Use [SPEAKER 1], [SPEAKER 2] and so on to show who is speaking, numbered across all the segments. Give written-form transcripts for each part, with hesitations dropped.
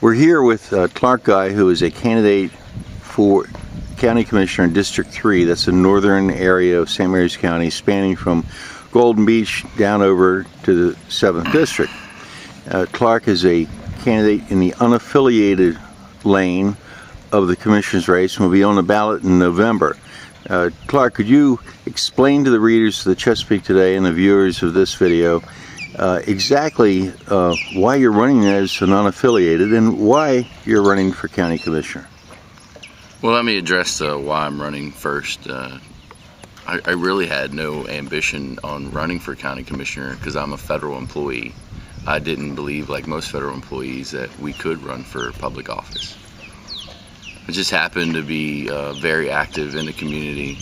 [SPEAKER 1] We're here with Clarke Guy, who is a candidate for County Commissioner in District 3. That's the northern area of St. Mary's County, spanning from Golden Beach down over to the 7th District. Clarke is a candidate in the unaffiliated lane of the Commissioner's race and will be on the ballot in November. Clarke, could you explain to the readers of the Chesapeake Today and the viewers of this video exactly why you're running as an unaffiliated and why you're running for County Commissioner?
[SPEAKER 2] Well, let me address why I'm running first. I really had no ambition on running for County Commissioner because I'm a federal employee. I didn't believe, like most federal employees, that we could run for public office. I just happened to be very active in the community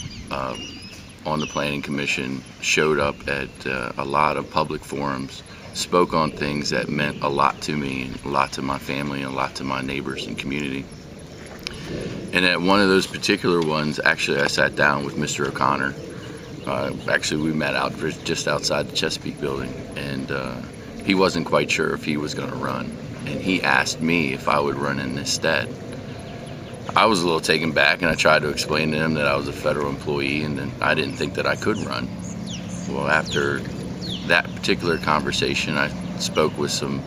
[SPEAKER 2] on the Planning Commission, showed up at a lot of public forums, spoke on things that meant a lot to me, and a lot to my family, and a lot to my neighbors and community. And at one of those particular ones, actually I sat down with Mr. O'Connor. Actually we met out just outside the Chesapeake building, and he wasn't quite sure if he was going to run. And he asked me if I would run in his stead. I was a little taken back, and I tried to explain to him that I was a federal employee and then I didn't think that I could run. Well, after that particular conversation, I spoke with some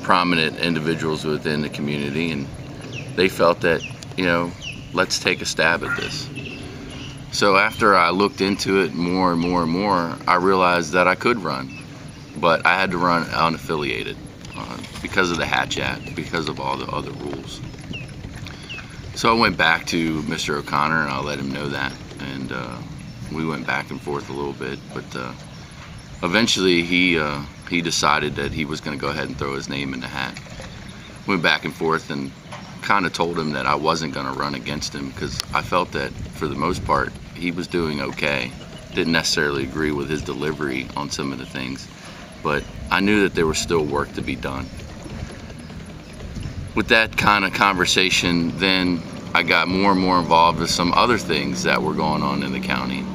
[SPEAKER 2] prominent individuals within the community, and they felt that, you know, let's take a stab at this. So after I looked into it more and more and more, I realized that I could run, but I had to run unaffiliated because of the Hatch Act, because of all the other rules. So I went back to Mr. O'Connor and I let him know that, and we went back and forth a little bit, but eventually he decided that he was going to go ahead and throw his name in the hat. Went back and forth and kind of told him that I wasn't going to run against him because I felt that for the most part he was doing okay. Didn't necessarily agree with his delivery on some of the things, but I knew that there was still work to be done. With that kind of conversation, then I got more and more involved with some other things that were going on in the county.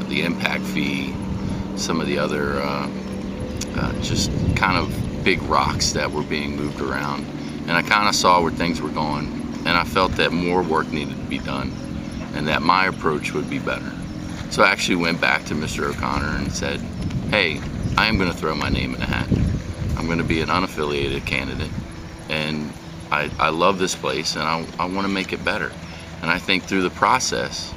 [SPEAKER 2] The impact fee, some of the other just kind of big rocks that were being moved around. And I kind of saw where things were going, and I felt that more work needed to be done and that my approach would be better. So I actually went back to Mr. O'Connor and said, hey, I am going to throw my name in the hat. I'm going to be an unaffiliated candidate, and I love this place and I want to make it better. And I think through the process,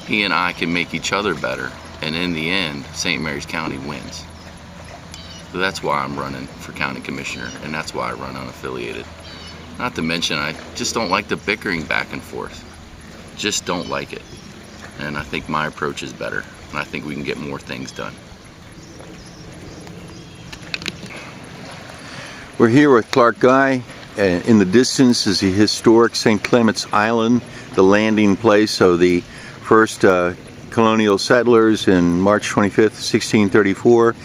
[SPEAKER 2] he and I can make each other better, and in the end, St. Mary's County wins. So that's why I'm running for County Commissioner, and that's why I run unaffiliated. Not to mention, I just don't like the bickering back and forth. Just don't like it. And I think my approach is better, and I think we can get more things done.
[SPEAKER 1] We're here with Clarke Guy. In the distance is the historic St. Clement's Island, the landing place of the first colonial settlers in March 25th, 1634.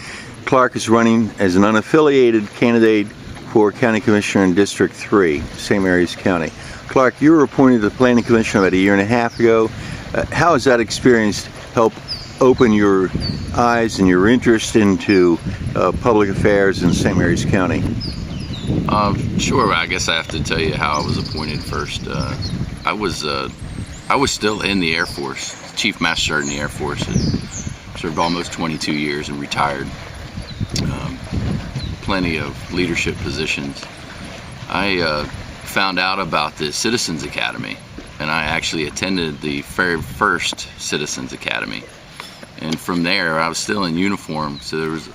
[SPEAKER 1] Clarke is running as an unaffiliated candidate for County Commissioner in District 3, St. Mary's County. Clarke, you were appointed to the Planning Commission about a year and a half ago. How has that experience helped open your eyes and your interest into public affairs in St. Mary's County?
[SPEAKER 2] Sure. I guess I have to tell you how I was appointed first. I was still in the Air Force, Chief Master Sergeant in the Air Force. I served almost 22 years and retired. Plenty of leadership positions. I found out about the Citizens Academy, and I actually attended the very first Citizens Academy. And from there, I was still in uniform, so there was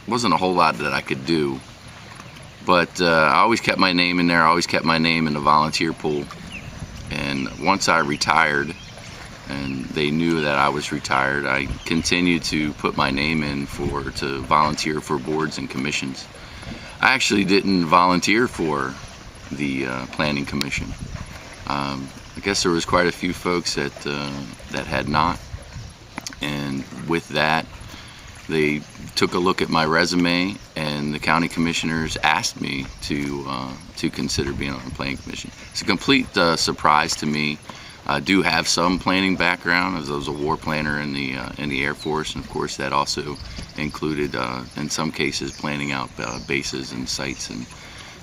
[SPEAKER 2] wasn't a whole lot that I could do. But I always kept my name in there. I always kept my name in the volunteer pool. And once I retired, and they knew that I was retired, I continued to put my name in to volunteer for boards and commissions. I actually didn't volunteer for the Planning Commission. I guess there was quite a few folks that had not, and with that, they took a look at my resume, and the county commissioners asked me to consider being on the Planning Commission. It's a complete surprise to me. I do have some planning background, as I was a war planner in the Air Force, and of course that also included, in some cases, planning out bases and sites and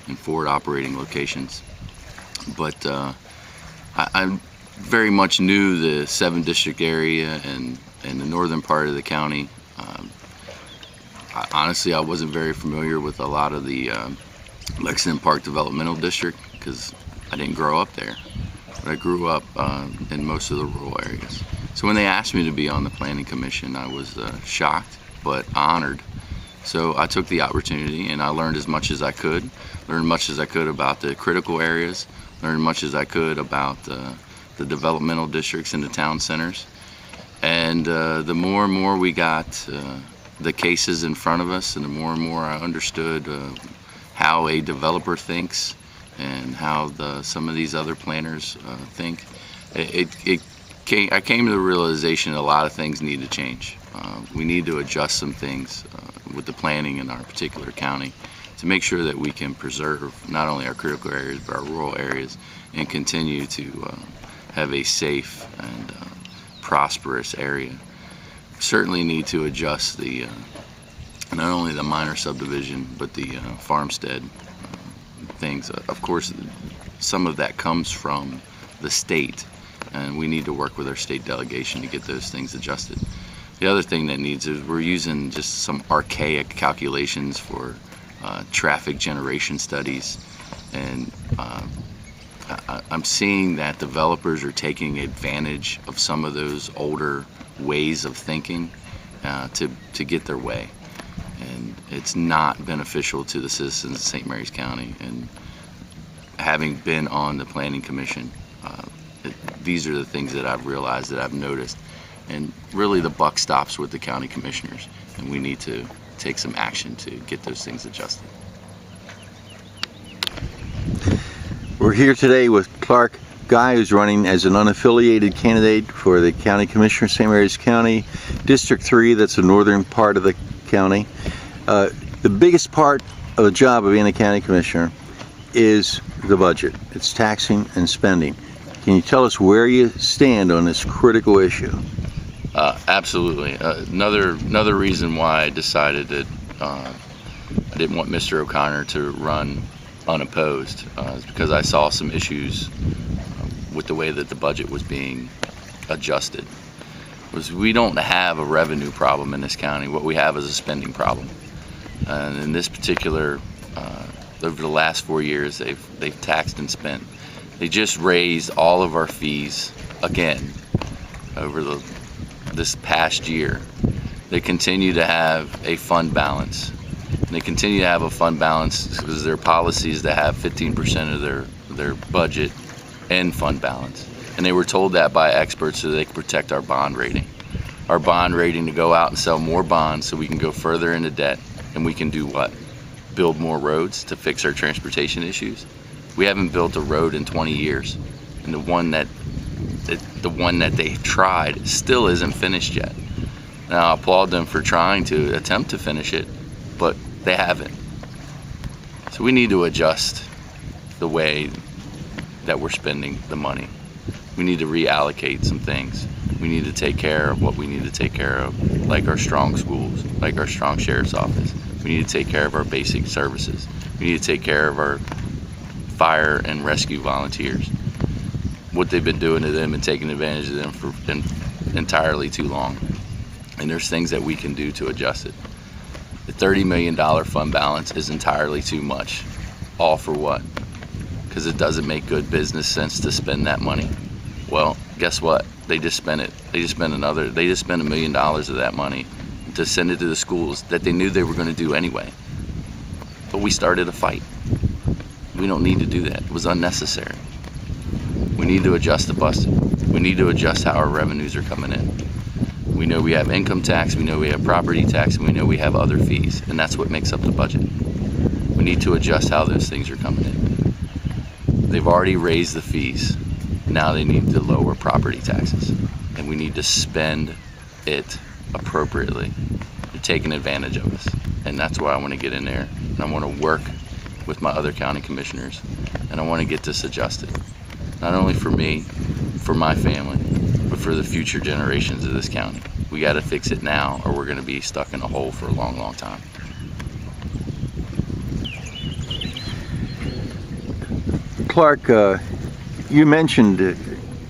[SPEAKER 2] and forward operating locations. But I very much knew the 7 district area and the northern part of the county. Honestly, I wasn't very familiar with a lot of the Lexington Park Developmental District because I didn't grow up there. But I grew up in most of the rural areas. So when they asked me to be on the Planning Commission, I was shocked but honored. So I took the opportunity and I learned as much as I could, about the critical areas, learned much as I could about the developmental districts and the town centers. And the more and more we got the cases in front of us, and the more and more I understood how a developer thinks and how some of these other planners think, I came to the realization a lot of things need to change. We need to adjust some things with the planning in our particular county to make sure that we can preserve not only our critical areas but our rural areas and continue to have a safe and prosperous area. Certainly need to adjust the not only the minor subdivision but the farmstead things. Of course, some of that comes from the state, and we need to work with our state delegation to get those things adjusted. The other thing that needs is we're using just some archaic calculations for traffic generation studies, and I'm seeing that developers are taking advantage of some of those older ways of thinking to get their way, and it's not beneficial to the citizens of St. Mary's County. And having been on the Planning Commission, these are the things that I've realized, that I've noticed, and really the buck stops with the county commissioners, and we need to take some action to get those things adjusted.
[SPEAKER 1] We're here today with Clarke Guy, who's running as an unaffiliated candidate for the County Commissioner of St. Mary's County, District 3, that's the northern part of the county. The biggest part of the job of being a county commissioner is the budget. It's taxing and spending. Can you tell us where you stand on this critical issue?
[SPEAKER 2] Absolutely. Another reason why I decided that I didn't want Mr. O'Connor to run unopposed is because I saw some issues with the way that the budget was being adjusted. We don't have a revenue problem in this county. What we have is a spending problem. And in this particular, over the last 4 years, they've taxed and spent. They just raised all of our fees again over this past year. They continue to have a fund balance. And they continue to have a fund balance because their policy is to have 15% of their budget in fund balance. And they were told that by experts so they could protect our bond rating. Our bond rating to go out and sell more bonds so we can go further into debt, and we can do what? Build more roads to fix our transportation issues. We haven't built a road in 20 years, and the one that they tried still isn't finished yet. Now, I applaud them for trying to attempt to finish it, but they haven't. So we need to adjust the way that we're spending the money. We need to reallocate some things. We need to take care of what we need to take care of, like our strong schools, like our strong sheriff's office. We need to take care of our basic services. We need to take care of our fire and rescue volunteers. What they've been doing to them and taking advantage of them for entirely too long. And there's things that we can do to adjust it. The $30 million fund balance is entirely too much. All for what? Because it doesn't make good business sense to spend that money. Well, guess what? They just spent it. They just spent $1 million of that money to send it to the schools that they knew they were going to do anyway. But we started a fight. We don't need to do that. It was unnecessary. We need to adjust the budget. We need to adjust how our revenues are coming in. We know we have income tax, we know we have property tax, and we know we have other fees, and that's what makes up the budget. We need to adjust how those things are coming in. They've already raised the fees. Now they need to lower property taxes, and we need to spend it appropriately. They're taking advantage of us, and that's why I want to get in there, and I want to work with my other county commissioners, and I want to get this adjusted. Not only for me, for my family, but for the future generations of this county. We got to fix it now, or we're going to be stuck in a hole for a long, long time.
[SPEAKER 1] Clarke, you mentioned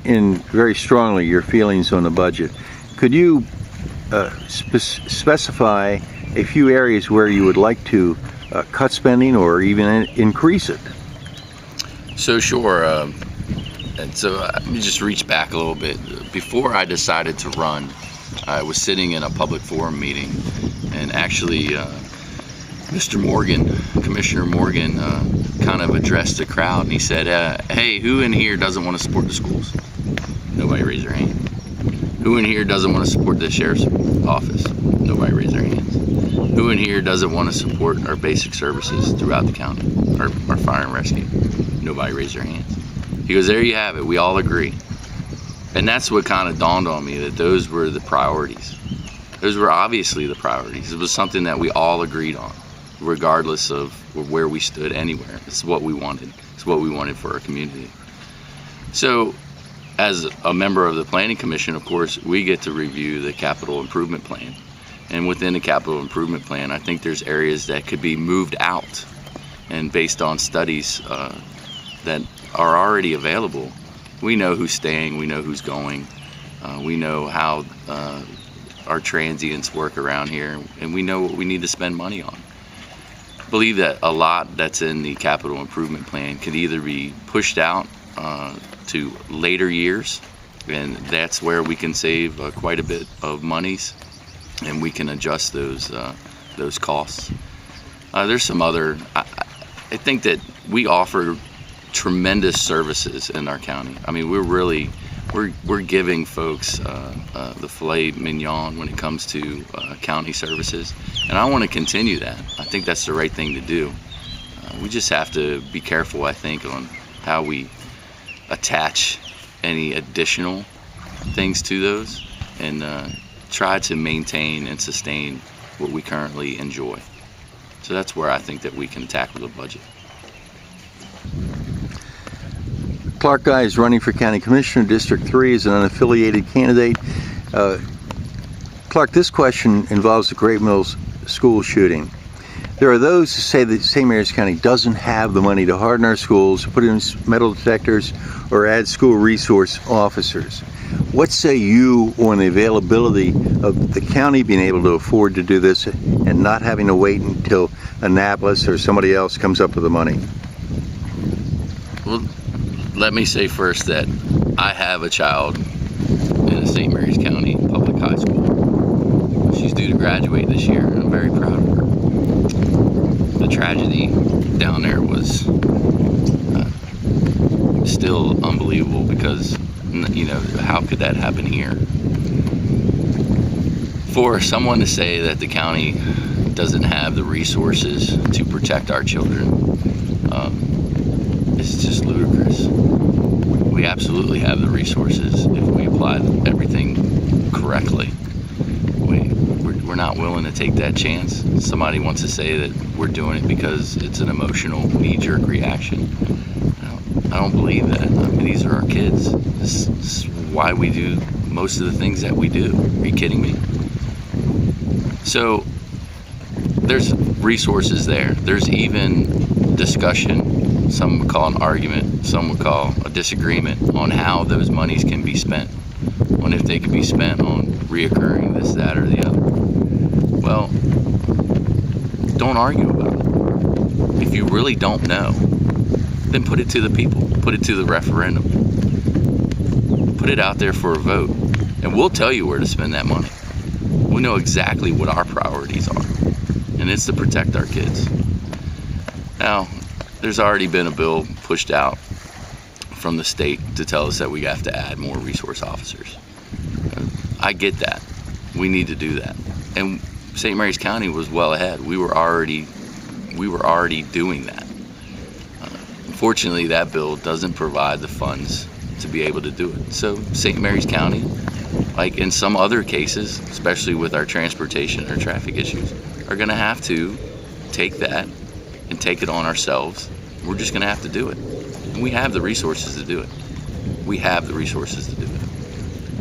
[SPEAKER 1] in very strongly your feelings on the budget. Could you specify a few areas where you would like to cut spending or even increase it?
[SPEAKER 2] So sure. And so let me just reach back a little bit. Before I decided to run, I was sitting in a public forum meeting, and actually Mr. Morgan, Commissioner Morgan, kind of addressed the crowd, and he said, hey, who in here doesn't want to support the schools? Nobody raised their hand. Who in here doesn't want to support the sheriff's office? Nobody raised their hands. Who in here doesn't want to support our basic services throughout the county, our fire and rescue? Nobody raised their hands. He goes, there you have it, we all agree. And that's what kind of dawned on me, that those were the priorities. Those were obviously the priorities. It was something that we all agreed on, regardless of where we stood anywhere. It's what we wanted. It's what we wanted for our community. So, as a member of the Planning Commission, of course, we get to review the capital improvement plan. And within the capital improvement plan, I think there's areas that could be moved out. And based on studies that are already available, we know who's staying, we know who's going, we know how our transients work around here, and we know what we need to spend money on. I believe that a lot that's in the capital improvement plan could either be pushed out to later years, and that's where we can save quite a bit of monies, and we can adjust those costs. There's some other, I think that we offer tremendous services in our county. I mean, we're giving folks the filet mignon when it comes to county services, and I want to continue that. I think that's the right thing to do. We just have to be careful, I think, on how we attach any additional things to those, and try to maintain and sustain what we currently enjoy. So that's where I think that we can tackle the budget.
[SPEAKER 1] Clarke Guy is running for County Commissioner, District 3, as an unaffiliated candidate. Clarke, this question involves the Great Mills school shooting. There are those who say that St. Mary's County doesn't have the money to harden our schools, put in metal detectors, or add school resource officers. What say you on the availability of the county being able to afford to do this and not having to wait until Annapolis or somebody else comes up with the money?
[SPEAKER 2] Well, let me say first that I have a child in a St. Mary's County public high school. She's due to graduate this year, and I'm very proud of her. The tragedy down there was still unbelievable, because, you know, how could that happen here? For someone to say that the county doesn't have the resources to protect our children, it's just ludicrous. We absolutely have the resources if we apply everything correctly. We're not willing to take that chance. Somebody wants to say that we're doing it because it's an emotional knee-jerk reaction. I don't believe that. I mean, these are our kids. This is why we do most of the things that we do. Are you kidding me? So there's resources there. There's even discussion, some would call an argument, some would call a disagreement on how those monies can be spent, on if they can be spent on reoccurring this, that, or the other. Well, don't argue about it. If you really don't know, then put it to the people, put it to the referendum, put it out there for a vote, and we'll tell you where to spend that money. We know exactly what our priorities are, and it's to protect our kids. Now, there's already been a bill pushed out from the state to tell us that we have to add more resource officers. I get that. We need to do that. And St. Mary's County was well ahead. We were already doing that. Unfortunately, that bill doesn't provide the funds to be able to do it. So St. Mary's County, like in some other cases, especially with our transportation or traffic issues, are going to have to take that and take it on ourselves. We're just going to have to do it. And we have the resources to do it. We have the resources to do it.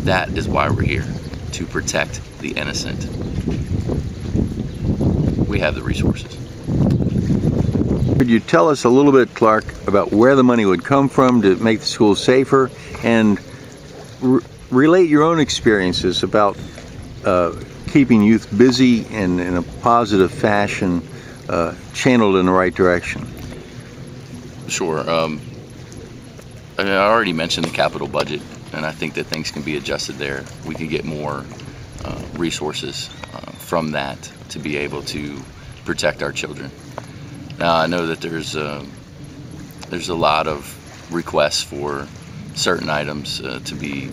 [SPEAKER 2] That is why we're here, to protect the innocent. We have the resources.
[SPEAKER 1] Could you tell us a little bit, Clarke, about where the money would come from to make the schools safer, and relate your own experiences about keeping youth busy and in a positive fashion, channeled in the right direction?
[SPEAKER 2] Sure. I mean, I already mentioned the capital budget, and I think that things can be adjusted there. We can get more resources from that to be able to protect our children. Now, I know that there's a lot of requests for certain items to be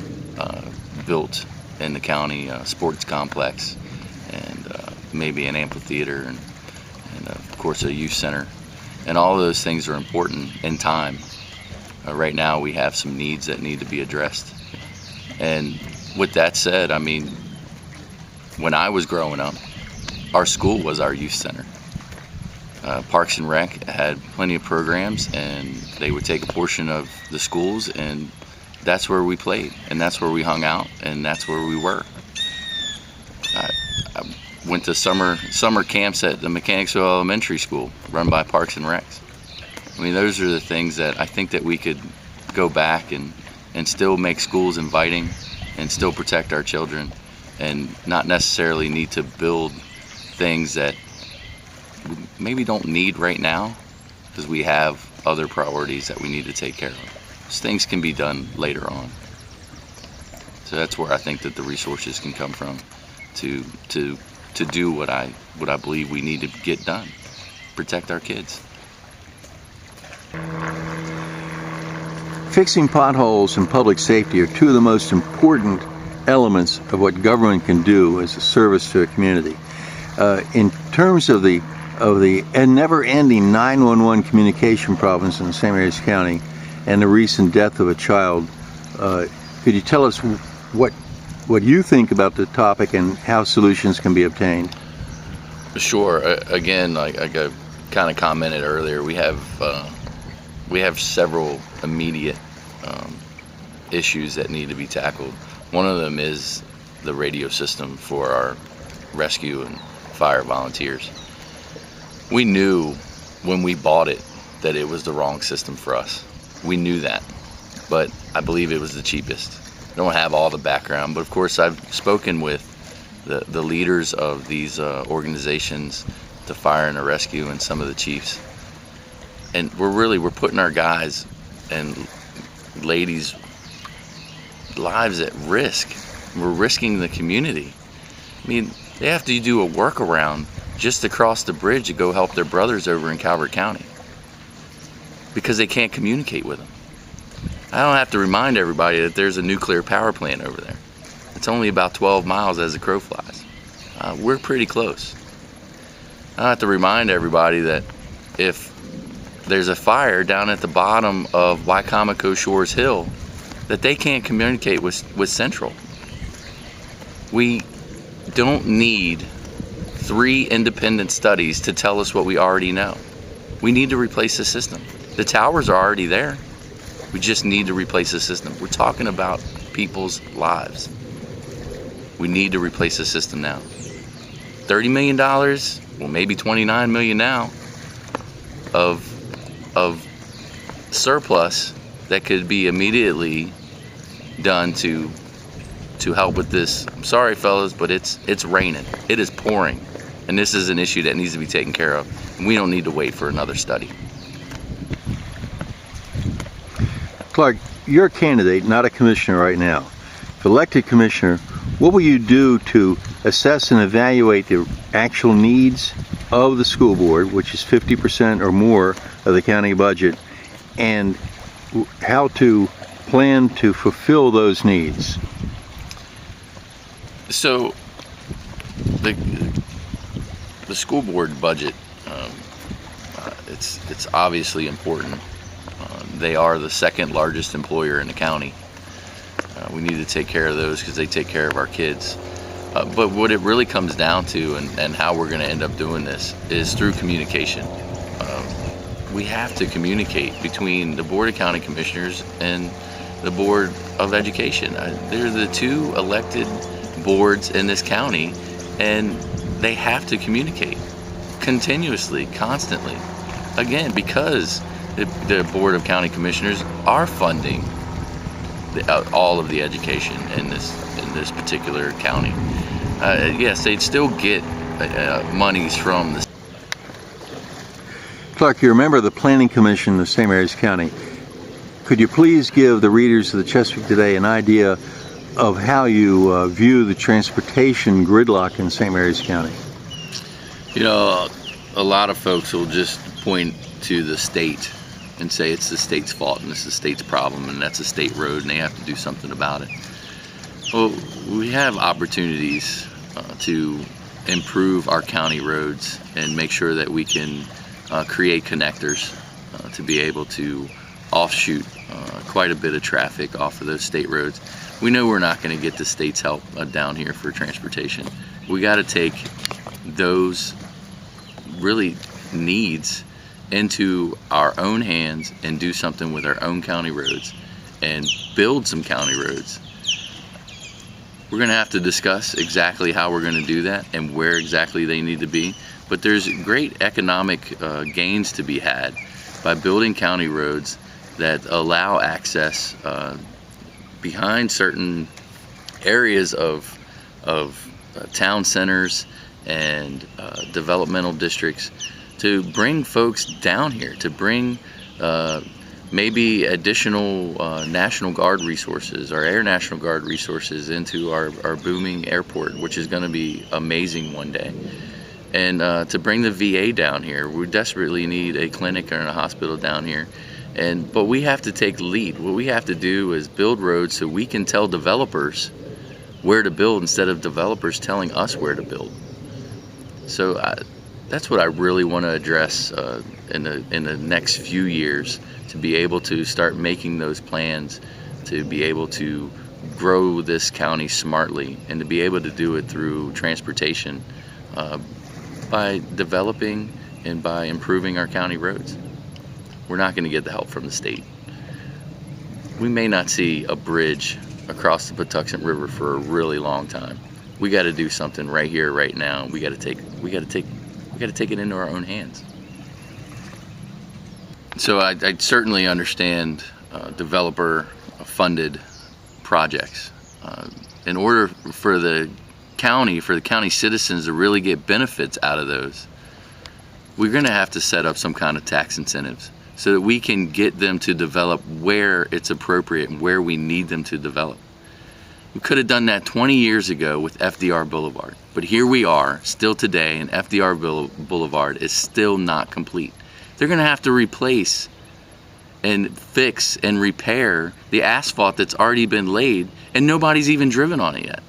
[SPEAKER 2] built in the county, sports complex, and maybe an amphitheater, and of course a youth center. And all of those things are important in time. Right now we have some needs that need to be addressed. And with that said, I mean, when I was growing up, our school was our youth center. Parks and Rec had plenty of programs, and they would take a portion of the schools, and that's where we played, and that's where we hung out, and that's where we were. I went to summer camps at the Mechanicsville Elementary School, run by Parks and Recs. I mean, those are the things that I think that we could go back and still make schools inviting, and still protect our children, and not necessarily need to build things that we maybe don't need right now, because we have other priorities that we need to take care of. Those things can be done later on. So that's where I think that the resources can come from to do what I believe we need to get done. Protect our kids.
[SPEAKER 1] Fixing potholes and public safety are two of the most important elements of what government can do as a service to a community. In terms of the never-ending 911 communication problems in St. Mary's County and the recent death of a child, could you tell us what you think about the topic and how solutions can be obtained?
[SPEAKER 2] Sure. Again, like I kind of commented earlier, we have several immediate issues that need to be tackled. One of them is the radio system for our rescue and fire volunteers. We knew when we bought it that it was the wrong system for us. We knew that, but I believe it was the cheapest. I don't have all the background, but of course I've spoken with the leaders of these organizations, the fire and the rescue, and some of the chiefs. And we're putting our guys and ladies' lives at risk. We're risking the community. I mean, they have to do a workaround just to cross the bridge to go help their brothers over in Calvert County because they can't communicate with them. I don't have to remind everybody that there's a nuclear power plant over there. It's only about 12 miles as the crow flies. We're pretty close. I don't have to remind everybody that if there's a fire down at the bottom of Wycomico Shores Hill, that they can't communicate with Central. We don't need 3 independent studies to tell us what we already know. We need to replace the system. The towers are already there. We just need to replace the system. We're talking about people's lives. We need to replace the system now. $30 million, well maybe $29 million now, of surplus that could be immediately done to help with this. I'm sorry fellas, but it's raining. It is pouring. And this is an issue that needs to be taken care of. And we don't need to wait for another study.
[SPEAKER 1] Clarke, you're a candidate, not a commissioner right now. If elected commissioner, what will you do to assess and evaluate the actual needs of the school board, which is 50% or more of the county budget, and how to plan to fulfill those needs?
[SPEAKER 2] So the school board budget, it's obviously important. They are the second largest employer in the county. We need to take care of those because they take care of our kids. But what it really comes down to, and how we're going to end up doing this, is through communication. We have to communicate between the Board of County Commissioners and the Board of Education. They're the 2 elected boards in this county, and they have to communicate continuously, constantly. again, because the Board of County Commissioners are funding all of the education in this particular county. Yes, they'd still get monies from the.
[SPEAKER 1] Clarke, you're a member of the Planning Commission of St. Mary's County. Could you please give the readers of the Chesapeake Today an idea of how you view the transportation gridlock in St. Mary's County?
[SPEAKER 2] You know, a lot of folks will just point to the state and say it's the state's fault and it's the state's problem and that's a state road and they have to do something about it. Well, we have opportunities to improve our county roads and make sure that we can create connectors to be able to offshoot quite a bit of traffic off of those state roads. We know we're not going to get the state's help down here for transportation. We got to take those really needs into our own hands and do something with our own county roads and build some county roads. We're going to have to discuss exactly how we're going to do that and where exactly they need to be, but there's great economic gains to be had by building county roads that allow access behind certain areas of town centers and developmental districts to bring folks down here, to bring maybe additional National Guard resources or Air National Guard resources into our booming airport, which is going to be amazing one day. And to bring the VA down here. We desperately need a clinic or a hospital down here. But we have to take the lead. What we have to do is build roads so we can tell developers where to build instead of developers telling us where to build. So that's what I really want to address in the next few years, to be able to start making those plans, to be able to grow this county smartly, and to be able to do it through transportation by developing and by improving our county roads. We're not going to get the help from the state. We may not see a bridge across the Patuxent River for a really long time. We got to do something right here, right now. We got to take it into our own hands. So I certainly understand developer-funded projects. In order for the county citizens to really get benefits out of those, we're going to have to set up some kind of tax incentives so that we can get them to develop where it's appropriate and where we need them to develop. We could have done that 20 years ago with FDR Boulevard, but here we are still today, and FDR Boulevard is still not complete. They're going to have to replace and fix and repair the asphalt that's already been laid, and nobody's even driven on it yet.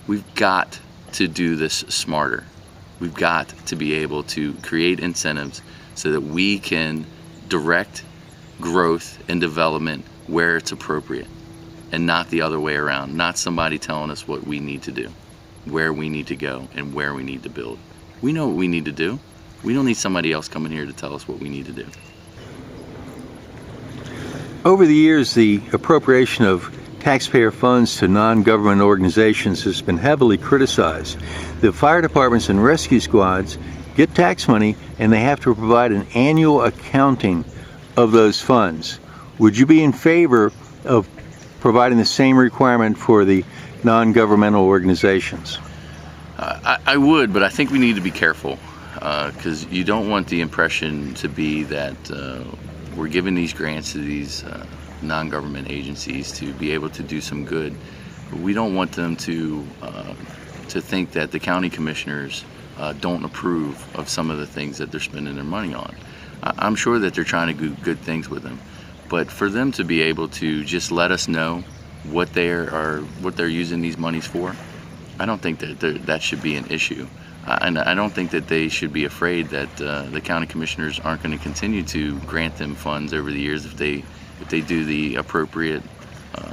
[SPEAKER 2] We've got to do this smarter. We've got to be able to create incentives so that we can direct growth and development where it's appropriate, and not the other way around. Not somebody telling us what we need to do, where we need to go, and where we need to build. We know what we need to do. We don't need somebody else coming here to tell us what we need to do.
[SPEAKER 1] Over the years, the appropriation of taxpayer funds to non-government organizations has been heavily criticized. The fire departments and rescue squads get tax money, and they have to provide an annual accounting of those funds. Would you be in favor of providing the same requirement for the non-governmental organizations?
[SPEAKER 2] I would, but I think we need to be careful, because you don't want the impression to be that we're giving these grants to these non-government agencies to be able to do some good. We don't want them to think that the county commissioners don't approve of some of the things that they're spending their money on. I'm sure that they're trying to do good things with them, but for them to be able to just let us know what they're using these monies for, I don't think that that should be an issue. And I don't think that they should be afraid that the county commissioners aren't going to continue to grant them funds over the years if they do the appropriate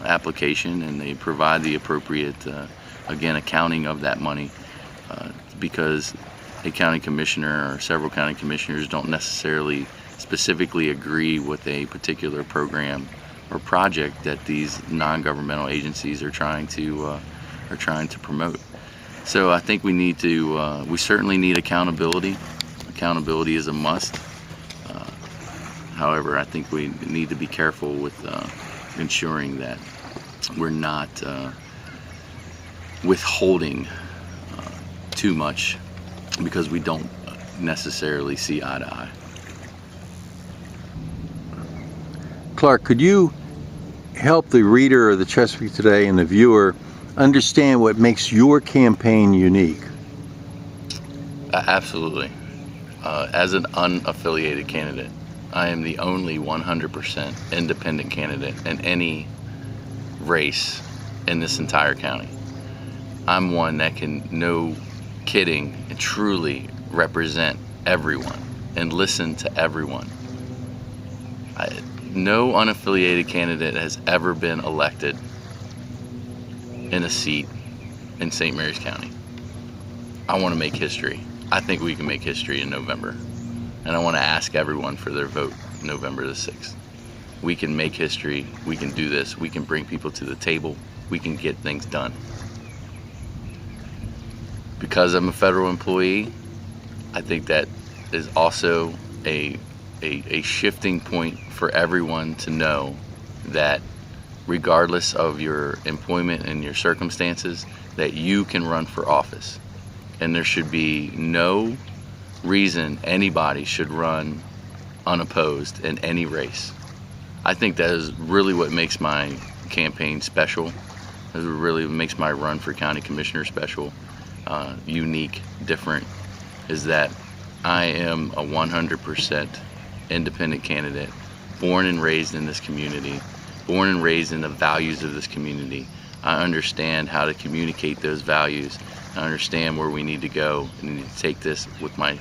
[SPEAKER 2] application and they provide the appropriate, again, accounting of that money, because a county commissioner or several county commissioners don't necessarily specifically agree with a particular program or project that these non-governmental agencies are trying to promote. So I think we certainly need accountability. Accountability is a must, However, I think we need to be careful with ensuring that we're not withholding too much because we don't necessarily see eye to eye.
[SPEAKER 1] Clarke, could you help the reader of the Chesapeake Today and the viewer understand what makes your campaign unique?
[SPEAKER 2] Absolutely. As an unaffiliated candidate, I am the only 100% independent candidate in any race in this entire county. I'm one that can, no kidding, and truly represent everyone and listen to everyone. No unaffiliated candidate has ever been elected in a seat in St. Mary's County. I want to make history. I think we can make history in November. And I want to ask everyone for their vote November the 6th. We can make history. We can do this. We can bring people to the table. We can get things done. Because I'm a federal employee, I think that is also a shifting point for everyone to know that regardless of your employment and your circumstances, that you can run for office. And there should be no reason anybody should run unopposed in any race. I think that is really what makes my campaign special. That really makes my run for county commissioner special, unique, different, is that I am a 100% independent candidate, born and raised in this community, born and raised in the values of this community. I understand how to communicate those values. I understand where we need to go and need to take this with my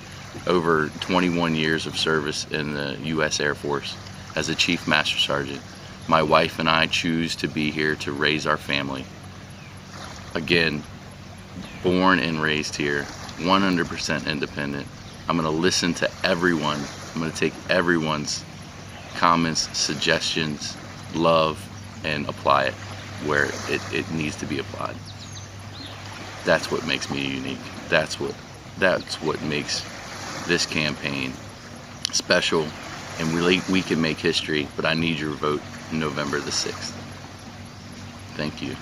[SPEAKER 2] over 21 years of service in the U.S. Air Force as a Chief Master Sergeant. My wife and I choose to be here to raise our family. Again, born and raised here, 100% independent. I'm going to listen to everyone. I'm going to take everyone's comments, suggestions, love, and apply it where it needs to be applied. That's what makes me unique. That's what makes this campaign special, and we can make history, but I need your vote November the 6th. Thank you.